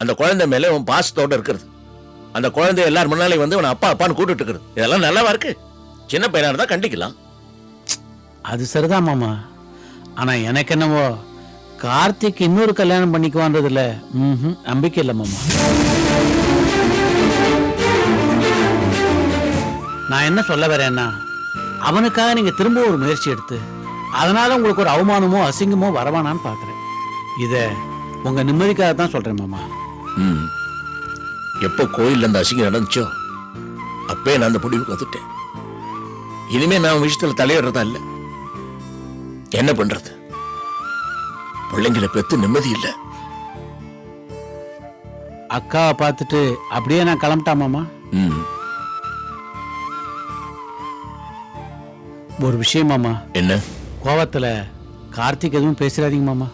அந்த குழந்தை மேல உன் பாசத்தோட இருக்கிறது. அந்த குழந்தை எல்லாரும் முன்னாலே வந்து உன அப்பா அப்பான்னு கூப்பிட்டு இருக்கிறது. இதெல்லாம் நல்லாவா இருக்கு? சின்ன பையனா இருந்தா கண்டிக்கலாம். அது சரிதான் மாமா. ஆனா எனக்கு என்னவோ கார்த்திக் இன்னொரு கல்யாணம் பண்ணிக்குவான்றதுல நம்பிக்கை இல்லை மாமா. நான் என்ன சொல்ல வரேன்னா, அவனுக்காக நீங்க திரும்ப ஒரு முயற்சி எடுத்து அதனால உங்களுக்கு ஒரு அவமானமோ அசிங்கமோ வரவானான்னு பாக்குறேன். இத உங்க நிம்மதிக்காக தான் சொல்றேன் மாமா. எப்போ கோயில் அந்த அசிங்கம் நடந்துச்சோ அப்பே நான் அந்த முடிவுக்கு வந்துட்டேன். இனிமே நான் விஷயத்துல தலையிடுறதா இல்ல. என்ன பண்றது? பிள்ளைங்களை பெத்து நிம்மதி இல்ல. அக்காவை பார்த்துட்டு அப்படியே நான் கிளம்பிட்டா மாமா. ஒரு விஷயம் மாமா. என்ன? கோவத்துல கார்த்திக் எதுவும் பேசுறாதீங்க மாமா.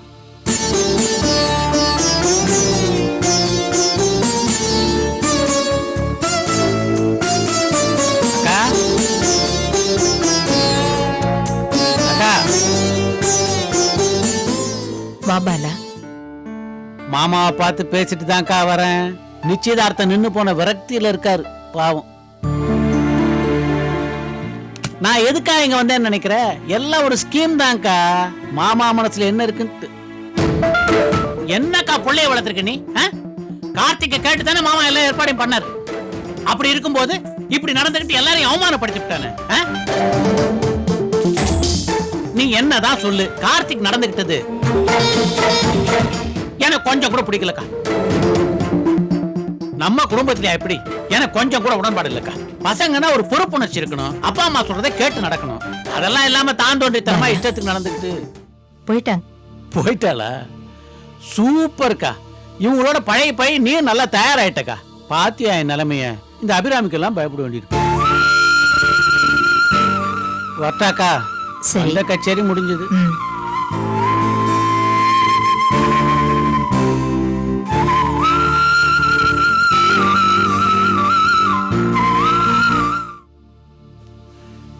மாமாவை பார்த்து பேசிட்டு தான்க்கா வரேன். நிச்சயதார்த்தம் நின்னு போன விரக்தியில இருக்காரு பாவம். நான் எதுக்கா இங்க வந்தேன்னு நினைக்கிறேன்? எல்லாம் ஒரு ஸ்கீம் தான்க்கா. மாமா மனசுல என்ன இருக்குன்னு. என்னக்கா பிள்ளைய வளர்த்திருக்க நீ? கார்த்திகை கேட்டு தானே மாமா எல்லாம் ஏற்பாடையும் பண்ணாரு. அப்படி இருக்கும்போது இப்படி நடந்துகிட்டு எல்லாரையும் அவமானப்படுத்திட்டானே. நீ என்னதான் சொல்லு, கார்த்திக் நடந்துகிட்டது எனக்கு கொஞ்சம் கூட பிடிக்கலக்கா. நம்ம குடும்பத்தில எப்படி எனக்கு கொஞ்சம் கூட உடன்பாடு இல்லக்கா. பசங்கன்னா ஒரு பொறுப்புணர்ச்சி இருக்கணும். அப்பா அம்மா சொல்றதை கேட்டு நடக்கணும். அதெல்லாம் இல்லாம தாண்டோண்டித்தனமா இஷ்டத்துக்கு நடந்துக்கிட்டு போயிட்டாளா? சூப்பர்க்கா. இவங்களோட பழைய பைய நீ நல்லா தயாராயிட்டக்கா. பாத்தியா என் நிலைமைய? இந்த அபிராமிக்கு எல்லாம் பயப்பட வேண்டியிருக்கு. வட்டாக்கா, இந்த கச்சேரி முடிஞ்சது.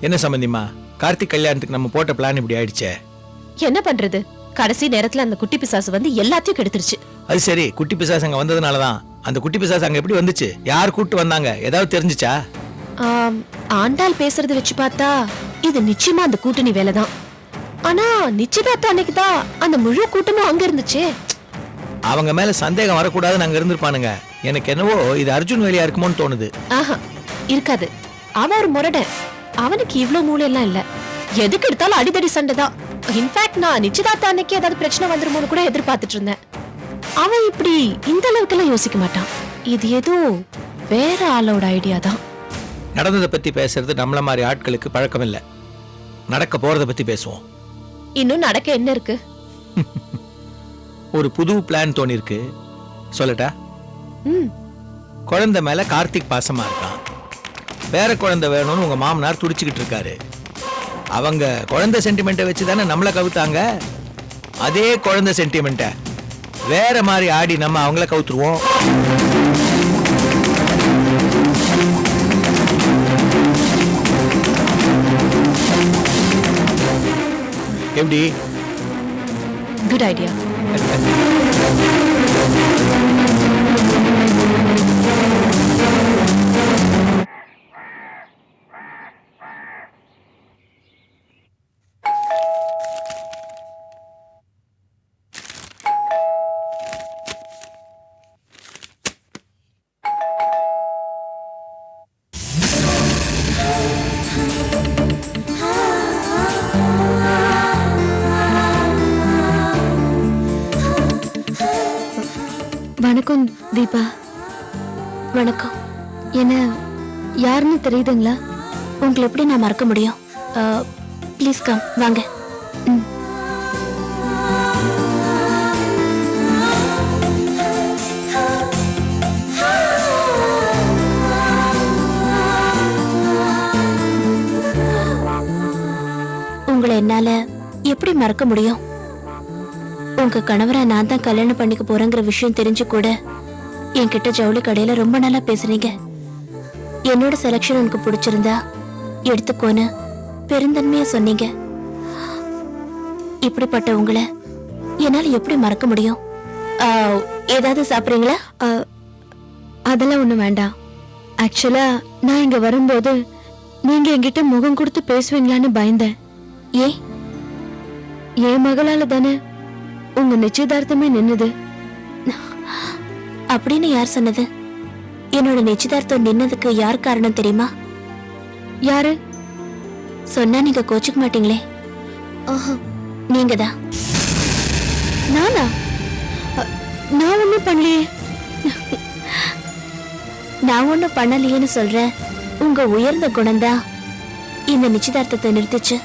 என்ன சம்பந்திமா, கார்த்திக் கல்யாணத்துக்கு நம்ம போட்ட பிளான் இப்படி ஆயிடுச்சே. என்ன பண்றது? கடைசி நேரத்துல அந்த குட்டி பிசாசு வந்து எல்லாத்தையும் கெடுத்துருச்சு. அது சரி, குட்டி பிசாசு அங்க வந்ததுனாலதான். அந்த குட்டி பிசாசு அங்க எப்படி வந்துச்சு? யார் கூட்டு வந்தாங்க? ஏதாவது தெரிஞ்சுச்சா? ஆண்டாள் பேசுறது வச்சு பார்த்தா இது நிச்சயமா அந்த கூட்டணி வேலைதான். ஆனா நிச்சயதார்த்தம் அன்னைக்கு தான் அந்த முழு கூட்டமும் அங்க இருந்துச்சு. அவங்க மேல சந்தேகம் வரக்கூடாதுன்னு அங்க இருந்திருப்பானுங்க. எனக்கு என்னவோ இது அர்ஜுன் வேலையா இருக்குமோன்னு தோணுது. ஆஹா, இருக்காது. அவன் ஒரு முரடன். அவனுக்கு இவ்வளவு மூளை எல்லாம் இல்ல. எதுக்கு எடுத்தாலும் அடிதடி சண்டை தான். இன்ஃபேக்ட் நான் நிச்சயதார்த்தம் அன்னைக்கு ஏதாவது பிரச்சனை வந்துருமோன்னு கூட எதிர்பார்த்துட்டு இருந்தேன். அவன் இப்படி இந்த அளவுக்கு எல்லாம் யோசிக்க மாட்டான். இது ஏதோ வேற ஆளோட ஐடியா தான். நடந்ததை பத்தி பேசுறது நம்மள மாதிரி ஆட்களுக்கு பழக்கம் இல்ல. நடக்க போறதை பத்தி பேசுவோம். இன்னும் நடக்க என்ன இருக்கு? ஒரு புது பிளான் தோணி இருக்கு. சொல்லட்டா? குழந்தை மேல கார்த்திக் பாசமா இருக்கான். வேற குழந்தை வேணும்னு உங்க மாமனார் துடிச்சுக்கிட்டு இருக்காரு. அவங்க குழந்தை சென்டிமெண்ட்டை வச்சு தானே நம்மளை கவுத்தாங்க. அதே குழந்தை சென்டிமெண்ட்டை வேற மாதிரி ஆடி நம்ம அவங்கள கவுத்துருவோம். எப்படி? Good idea. வணக்கம் தீபா. வணக்கம். என்ன யாருன்னு தெரியுதுங்களா? உங்களை எப்படி நான் மறக்க முடியும்? ப்ளீஸ் கம், வாங்க. உங்களை என்னால எப்படி மறக்க முடியும்? உங்க கணவரை நான் தான் கல்யாணம் பண்ணிக்க போறேங்கிற விஷயம் தெரிஞ்சு கூட என்கிட்ட ஜவுளி கடையில ரொம்ப நல்லா பேசுறீங்க. என்னோட செலக்ஷன் உனக்கு பிடிச்சிருந்தா எடுத்துக்கோன்னு பெருந்தன்மையா சொன்னீங்க. இப்படிப்பட்ட உங்களை என்னால எப்படி மறக்க முடியும்? ஏதாவது சாப்பிடுறீங்களா? அதெல்லாம் ஒண்ணும் வேண்டாம். ஆக்சுவலா நான் இங்க வரும்போது நீங்க என்கிட்ட முகம் கொடுத்து பேசுவீங்களான்னு பயந்தேன். ஏ என் மகளால தானே உங்க நிச்சயதார்த்தமே நின்னுது. அப்படின்னு யார் சொன்னது? என்னோட நிச்சயதார்த்தம் நின்னதுக்கு யார் காரணம் தெரியுமா? யாரு? சொன்னா நீங்க கோச்சுக்க மாட்டீங்களே. நீங்கதான். நானா? நான் ஒண்ணும் பண்ணலையே. நான் ஒண்ணும் பண்ணலையேன்னு சொல்றேன். உங்க உயர்ந்த குணம்தான் இந்த நிச்சயதார்த்தத்தை நிறுத்துச்சு.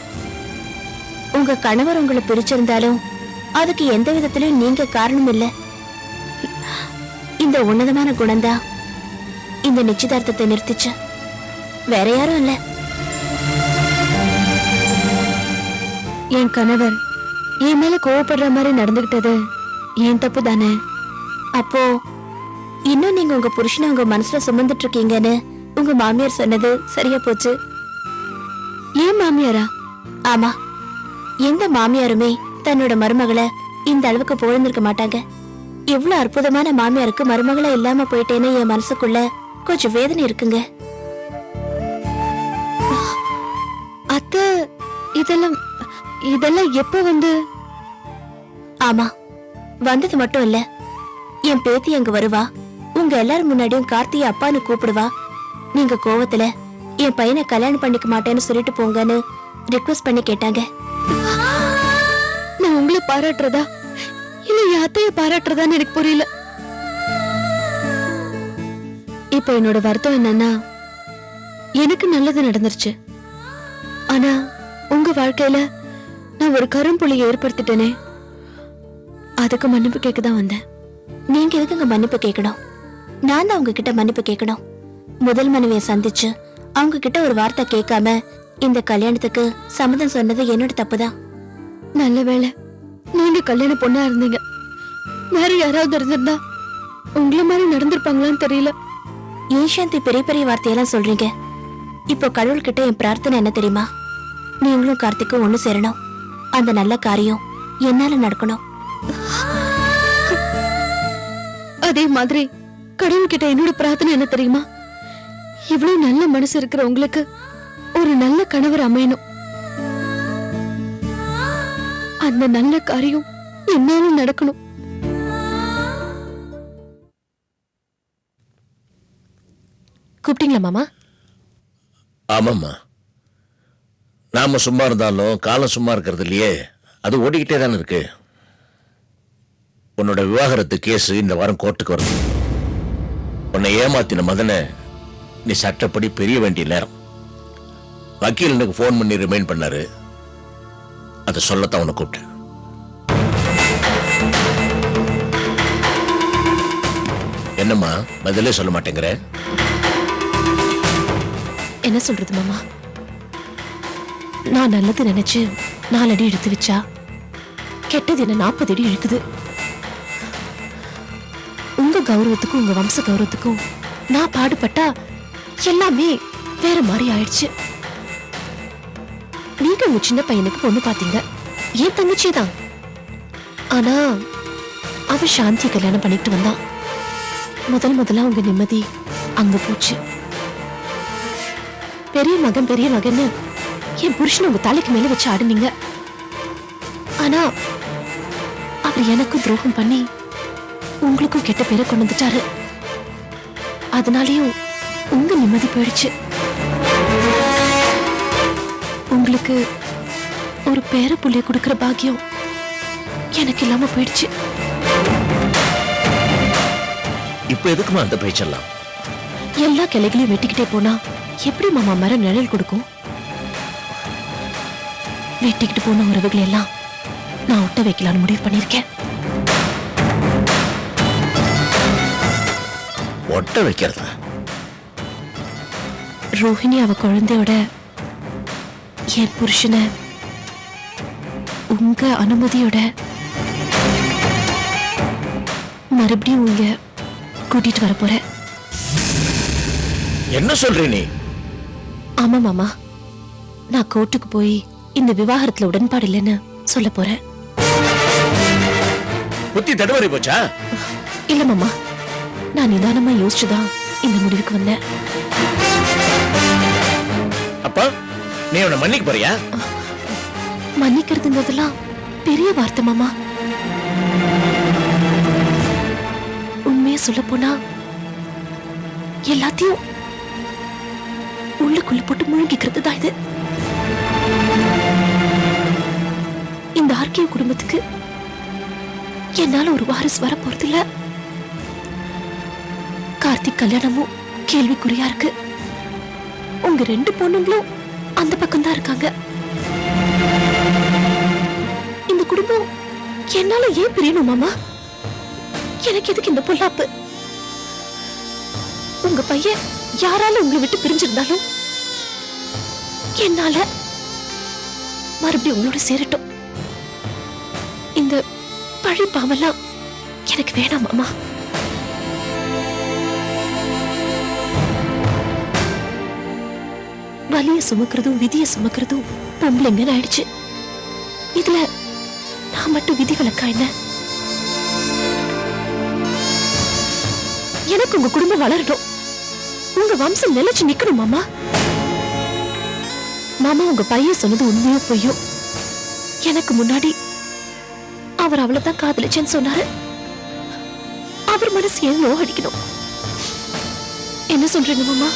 உங்க கணவர் உங்களை பிரிச்சிருந்தாலும் அதுக்கு எந்த விதத்திலும் நீங்க காரணம் இல்ல. இந்த உன்னதமான குணம்தான் இந்த நிச்சயதார்த்தத்தை நிறுத்துச்சு. வேற யாரும் இல்ல. என் கணவர் என் மேல கோவப்படுற மாதிரி நடந்துகிட்டது ஏன் தப்பு தானே? அப்போ இன்னும் நீங்க உங்க புருஷனை உங்க மனசுல சுமந்துட்டு இருக்கீங்கன்னு உங்க மாமியார் சொன்னது சரியா போச்சு. ஏன் மாமியாரா? ஆமா, எந்த மாமியாருமே தன்னோட மருமகளை இந்த அளவுக்கு புகழ்ந்திருக்க மாட்டாங்க. இவ்வளவு அற்புதமான மாமியாருக்கு மருமகளா இல்லாம போயிட்டேன்னு என் மனசுக்குள்ள கொஞ்சம் வேதனை இருக்குங்க. அத்தை, இதெல்லாம் இதெல்லாம் எப்ப வந்து? ஆமா, வந்தது மட்டும் இல்ல, என் பேத்தி அங்க வருவா. உங்க எல்லாரும் முன்னாடியும் கார்த்திய அப்பான்னு கூப்பிடுவா. நீங்க கோவத்துல என் பையனை கல்யாணம் பண்ணிக்க மாட்டேன்னு சொல்லிட்டு போங்கன்னு ரிக்வெஸ்ட் பண்ணி கேட்டாங்க. நான் உங்களை பாராட்டுறதா இல்ல என் அத்தைய பாராட்டுறதான்னு எனக்கு புரியல. இப்ப என்னோட வருத்தம் என்னன்னா, எனக்கு நல்லது நடந்துருச்சு. ஆனா உங்க வாழ்க்கையில நான் ஒரு கரும்புள்ளியை ஏற்படுத்திட்டேனே, அதுக்கு மன்னிப்பு கேட்கதான் வந்தேன். நீங்க எதுக்குங்க மன்னிப்பு கேட்கணும்? நான் தான் அவங்க கிட்ட மன்னிப்பு கேட்கணும். முதல் மனைவியை சந்திச்சு அவங்க கிட்ட ஒரு வார்த்தை கேட்காம இந்த கல்யாணத்துக்கு சம்மதம் சொன்னது என்னோட தப்புதான். நல்ல வேளை நீங்க கல்யாண பொண்ணா இருந்தீங்க. வேற யாராவது இருந்திருந்தா உங்களை மாதிரி நடந்திருப்பாங்களான்னு தெரியல. ஏன் சாந்தி பெரிய பெரிய வார்த்தையெல்லாம் சொல்றீங்க? இப்போ கடவுள்கிட்ட என் பிரார்த்தனை என்ன தெரியுமா? நீங்களும் கார்த்திக்கும் ஒண்ணு சேரணும். அந்த நல்ல காரியம் என்னால நடக்கணும். அதே மாதிரி கடவுள்கிட்ட என்னோட பிரார்த்தனை என்ன தெரியுமா? இவ்வளவு நல்ல மனசு இருக்கிற உங்களுக்கு ஒரு நல்ல கணவர் அமையணும். அந்த நல்ல காரியம் என்னாலும் நடக்கணும். கூப்பிட்டீங்களா மாமா? ஆமாம்மா, நாம சும்மா இருந்தாலும் காலம் சும்மா இருக்கிறது இல்லையே, அது ஓடிக்கிட்டே தானே இருக்கு. உன்னோட விவாகரத்து கேஸ் இந்த வாரம் கோர்ட்டுக்கு வருது. உன்னை ஏமாத்தின மதனை நீ சட்டப்படி பெரிய வேண்டிய நேரம். வக்கீல் எனக்கு போன் பண்ணி ரிமைண்ட் பண்ணாரு. அதை சொல்லத்தான் உன்னை கூப்பிட்டேன். என்னம்மா பதிலே சொல்ல மாட்டேங்கிற? என்ன சொல்றது மாமா? நான் நல்லது நினைச்சு 4 அடி எடுத்து வச்சா கெட்டது என்ன 40 அடி இழுக்குது. உங்க கௌரவத்துக்கும் உங்க வம்ச கௌரவத்துக்கும் நான் பாடுபட்டா எல்லாமே வேற மாதிரி ஆயிடுச்சு. நீங்க உங்க சின்ன பையனுக்கு பொண்ணு பாத்தீங்க, ஏன் தங்கச்சி தான். ஆனா அவ சாந்தியை கல்யாணம் பண்ணிட்டு வந்தான். முதல்ல உங்க நிம்மதி அங்க போச்சு. பெரிய மகன்னு என் புருஷன் உங்க தலைக்கு மேல வச்சு ஆடுனீங்க. ஆனா அவர் எனக்கும் துரோகம் பண்ணி உங்களுக்கும் கெட்ட பேரை கொண்டு வந்துட்டாரு. அதனாலயும் உங்க நிம்மதி போயிடுச்சு. உங்களுக்கு ஒரு பேர புள்ளைய கொடுக்கிற பாக்கியம் எனக்கு இல்லாம போயிடுச்சு. இப்ப எதுக்குமா அந்த பேச்செல்லாம்? எல்லா கிளைகளையும் வெட்டிக்கிட்டே போனா எப்படி மாமா மரம் நிழல் கொடுக்கும்? வெட்டிக்கிட்டு போன உறவுகள் எல்லாம் நான் ஒட்ட வைக்கலான்னு முடிவு பண்ணிருக்கேன். ஒட்ட வைக்கிறதா? ரோஹிணி அவ குழந்தையோட என் புருஷனை உங்க அனுமதியோட மறுபடியும் இங்க கூட்டிட்டு வர போறேன். என்ன சொல்ற நீ? ஆமா மாமா, நான் கோர்ட்டுக்கு போய் இந்த விவாகரத்துல உடன்பாடு இல்லைன்னு சொல்ல போறேன். புத்தி தடுமாறி போச்சா? இல்ல மாமா, நான் நிதானமா யோசிச்சுதான் இந்த முடிவுக்கு வந்தேன். அப்பா நீ அவனை மன்னிக்க போறியா? மன்னிக்கிறதுங்கிறதுலாம் பெரிய வார்த்தை மாமா. உண்மையை சொல்ல போனா எல்லாத்தையும் உள்ளுக்குள்ள போட்டு முழுங்கிக்கிறது தான் இது. இந்த ஆர்கே குடும்பத்துக்கு என்னால ஒரு வாரிசு வர போறது இல்ல. கார்த்திக் கல்யாணமும் கேள்விக்குறியா இருக்கு. உங்க 2 பொண்ணுங்களும் அந்த பக்கம் தான் இருக்காங்க. இந்த குடும்பம் என்னால ஏன் பிரியணும் மாமா? எனக்கு எதுக்கு இந்த பொல்லாப்பு? உங்க பையன் யாரால உங்களை விட்டு பிரிஞ்சிருந்தாலும் என்னால மறுபடியும் உங்களோட சேரட்டும். இந்த பழி பாவெல்லாம் எனக்கு வேணாம் மாமா. வலிய சுமக்கிறதும் விதிய சுமக்கிறதும் பொம்பளைங்கன்னு ஆயிடுச்சு. இதுல நான் மட்டும் விதிவிலக்கா என்ன? எனக்கு உங்க குடும்பம் வளரணும், உங்க வம்சம் நிலைச்சு நிக்கணும் மாமா. மாமா, உங்க பையன் சொன்னது உண்மையோ பொய்யோ, எனக்கு முன்னாடி அவர் அவளைதான் காதலிச்சேன்னு சொன்னாரு. அவர் மனசு ஏன் அடிக்கணும்? என்ன சொல்றீங்க மாமா?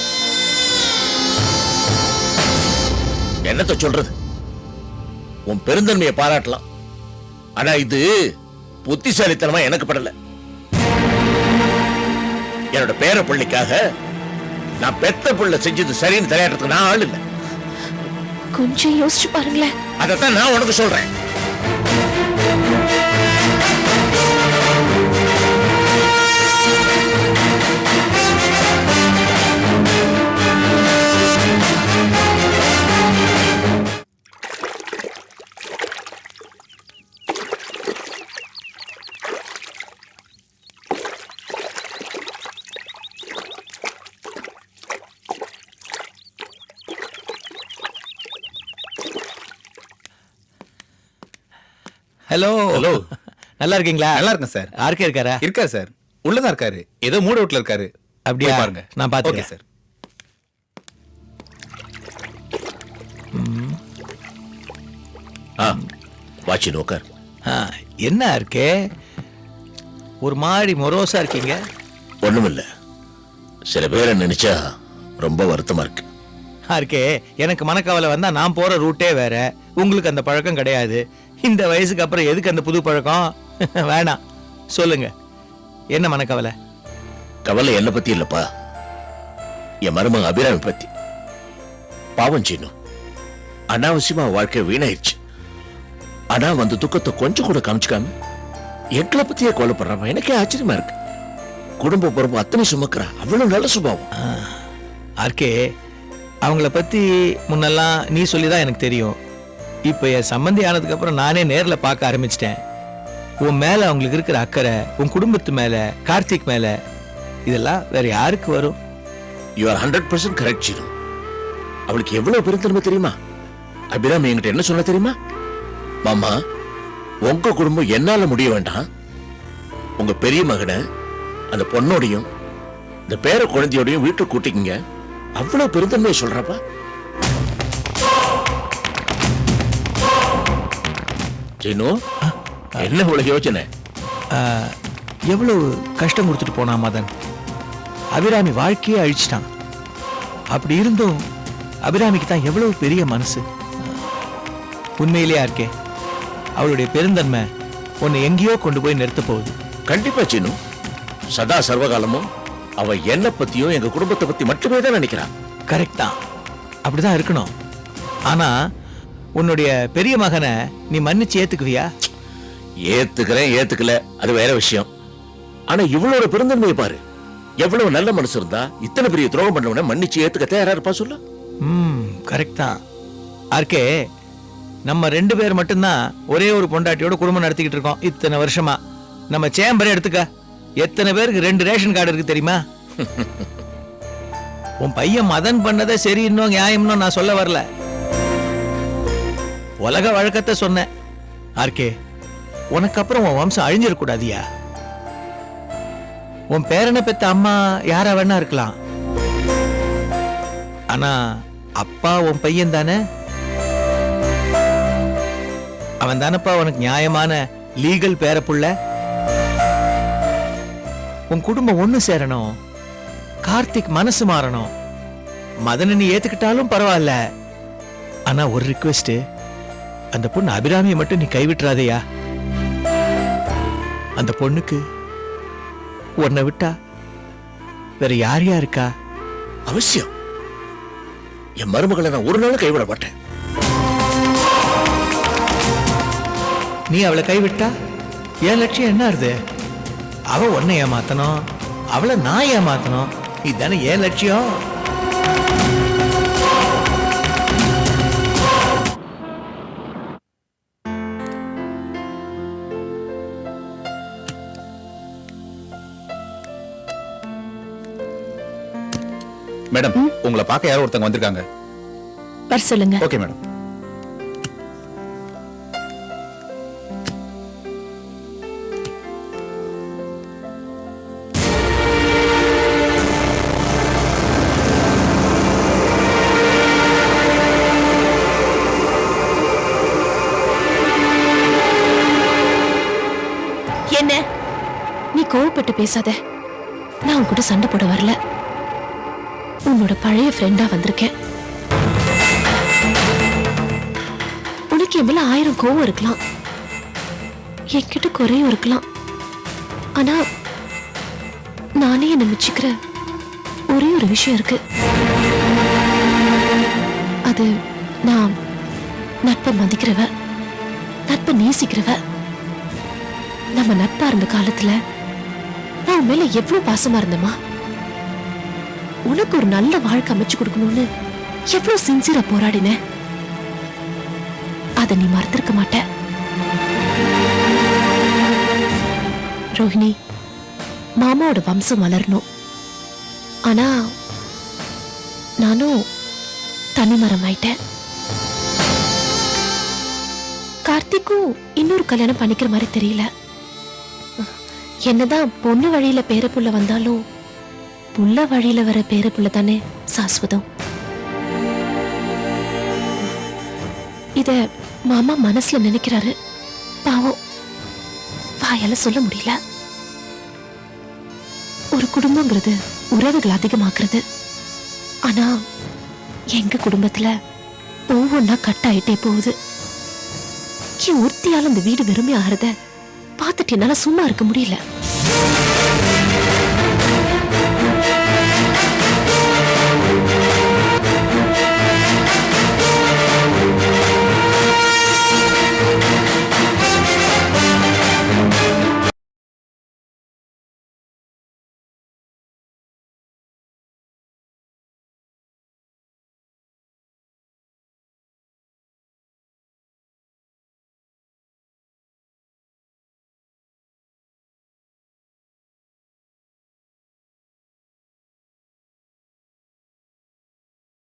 என்னத்த சொல்றது? உன் பெருந்தன்மையை பாராட்டலாம், ஆனா இது புத்திசாலித்தனமா எனக்கு படல. என்னோட பேர பிள்ளைக்காக நான் பெத்த பிள்ளை செஞ்சது சரின்னு தலையாடுறதுக்கு நான் ஆள் இல்லை. கொஞ்சம் யோசிச்சு பாருங்களேன். அதைத்தான் நான் உனக்கு சொல்றேன். Hello hello. நல்லா இருக்கீங்களா? நல்லா இருக்கேன் சார். ஆர்கே இருக்காரா? இருக்காரு சார், உள்ளதான் இருக்காரு, ஏதோ மூட் அவுட்ல இருக்காரு. அப்படியா? போய் பாருங்க. நான் ஓகே பாத்துக்கிறேன் சார். வாட்சி நோக்கர். என்ன ஆர்கே, ஒரு மாதிரி மொரோசா இருக்கீங்க? ஒண்ணுமில்ல, சில பேரை நினைச்சா ரொம்ப வருத்தமா இருக்கு. ஆர்கே, எனக்கு மனக்கவலை வந்தா நான் போற ரூட்டே வேற, உங்களுக்கு அந்த பழக்கம் கிடையாது. இந்த வயசுக்கு அப்புறம் எதுக்கு அந்த புது பழக்கம்? வேணாம், சொல்லுங்க என்ன மனக்கவலை? கவலை என்ன பத்தி இல்லப்பா, என் மருமக அபிராமி பத்தி. பாவம் செய்யணும், அனாவசியமா வாழ்க்கை வீணாயிருச்சு. ஆனா வந்து துக்கத்தை கொஞ்சம் கூட காமிச்சுக்காம எங்களை பத்தியே கொலைப்படுறாம எனக்கே ஆச்சரியமா இருக்கு. குடும்ப பொறுப்பு அத்தனை சுமக்கிறா, அவ்வளவு நல்ல சுபாவம். ஆர்கே, அவங்கள பத்தி முன்னெல்லாம் நீ சொல்லிதான் எனக்கு தெரியும். இப்ப என் சம்பந்தி ஆனதுக்கு அப்புறம் நானே நேர்ல பார்க்க ஆரம்பிச்சிட்டேன். உன் மேல அவங்களுக்கு இருக்கிற அக்கறை, உன் குடும்பத்து மேல, கார்த்திக் மேல, இதெல்லாம் வேற யாருக்கு வரும்? You are 100% correct Seenu. அவளுக்கு எவ்வளவு பெருந்தன்மை தெரியுமா? அபிராமி என்கிட்ட என்ன சொன்ன தெரியுமா? மாமா, உங்க குடும்பம் என்னால முடிய வேண்டாம், உங்க பெரிய மகனை அந்த பொண்ணோடையும் இந்த பேர குழந்தையோடையும் வீட்டுக்கு கூட்டிக்கிங்க. அவ்வளவு பெருந்தன்மையை சொல்றப்பா. சீனு, என்ன இவ்வளவு யோசனை? எவ்வளவு கஷ்டம் கொடுத்துட்டு போனா மதன். அபிராமி வாழ்க்கையே அழிச்சிட்டான். அப்படி இருந்தும் அபிராமிக்கு தான் எவ்வளவு பெரிய மனசு. உண்மையிலேயே இருக்கே, அவளுடைய பெருந்தன்மை உன்னை எங்கேயோ கொண்டு போய் நிறுத்த போகுது. கண்டிப்பா சீனு, சதா சர்வகாலமும் அவ என்ன பத்தியும் எங்க குடும்பத்தை பத்தி மட்டுமே தான் நினைக்கிறான். கரெக்ட் தான், அப்படிதான் இருக்கணும். ஆனா உன்னுடைய பெரிய மகனை நீ மன்னிச்சு ஏத்துக்குவியா? ஏத்துக்கிறேன், ஏத்துக்கல அது வேற விஷயம். ஆனா இவ்வளவு பெருந்தன்மையை பாரு. எவ்வளவு நல்ல மனசு இருந்தா இத்தனை பெரிய துரோகம் பண்ணவன மன்னிச்சு ஏத்துக்க தயாரா இருப்பா சொல்லு. கரெக்ட் தான். ஆர்கே, நம்ம 2 பேர் மட்டும்தான் ஒரே ஒரு பொண்டாட்டியோட குடும்பம் நடத்திக்கிட்டு இருக்கோம் இத்தனை வருஷமா. நம்ம சேம்பரே எடுத்துக்க, எத்தனை பேருக்கு 2 ரேஷன் கார்டு இருக்கு தெரியுமா? உன் பையன் மதன் பண்ணதை சரி இன்னும் நியாயம்னு நான் சொல்ல வரல, உலக வழக்கத்தை சொன்னேன். ஆர்கே, உனக்கு அப்புறம் உன் வம்சம் அழிஞ்சிடக்கூடாதியா? உன் பேரனை பெத்த அம்மா யாரா வேணா இருக்கலாம், ஆனா அப்பா உன் பையன் தானே. அவன் தானப்பா உனக்கு நியாயமான லீகல் பேரப்புள்ள. உன் குடும்பம் ஒண்ணு சேரணும், கார்த்திக் மனசு மாறணும். மதனை நீ ஏத்துக்கிட்டாலும் பரவாயில்ல, ஆனா ஒரு ரிக்வெஸ்ட், அந்த பொண்ணு அபிராமியை மட்டும் நீ கைவிட்டுறாதையா. அந்த பொண்ணுக்கு உன்னை விட்டா வேற யார் இருக்கா? அவசியம் என் மருமகளை நான் ஒரு நாளும் கைவிட மாட்டேன். நீ அவளை கைவிட்டா என் லட்சியம் என்ன இருது? அவ உன்னை ஏமாத்தணும், அவளை நான் ஏமாத்தணும், இதுதானே என் லட்சியம். மேடம், உங்களை பார்க்க யாரோ ஒருத்தங்க வந்திருக்காங்க. வர சொல்லுங்க. Okay madam. என்ன நீ கோவப்பட்டு பேசாத. நான் உன் கூட சண்டை போட வரல, உன்னோட பழைய ஃப்ரெண்டா வந்திருக்கேன். உனக்கு என் மேல 1000 கோவம் இருக்கலாம், என்கிட்ட குறையும் இருக்கலாம். ஆனா நானே என்ன மிச்சிக்கிற ஒரே ஒரு விஷயம் இருக்கு. அது நான் நட்பை மதிக்கிறவ, நட்பை நேசிக்கிறவ. நம்ம நட்பா இருந்த காலத்துல நான் உன் மேல எவ்வளவு பாசமா இருந்தேமா. உனக்கு ஒரு நல்ல வாழ்க்கை அமைச்சு கொடுக்கணும்னு எவ்வளவு சின்சியரா போராடின. அத நீ மறந்திருக்க மாட்ட ரோஹிணி. மாமாவோட வம்சம் வளரணும், ஆனா நானும் தனிமரம் ஆயிட்டேன். கார்த்திக்கும் இன்னொரு கல்யாணம் பண்ணிக்கிற மாதிரி தெரியல. என்னதான் பொண்ணு வழியில பேரப்புள்ள வந்தாலும் புள்ள வழியில வர பேரப்புள்ள தானே சாஸ்வதம். இத மாமா மனசுல நினைக்கிறாரு, பாவம் வாயால சொல்ல முடியல. ஒரு குடும்பங்கிறது உறவுகள் அதிகமாக்குறது, ஆனா எங்க குடும்பத்துல ஒவ்வொன்னா கட் ஆயிட்டே போகுது. ஒருத்தியால இந்த வீடு வெறுமை ஆகிறத பார்த்துட்டு என்னால சும்மா இருக்க முடியல.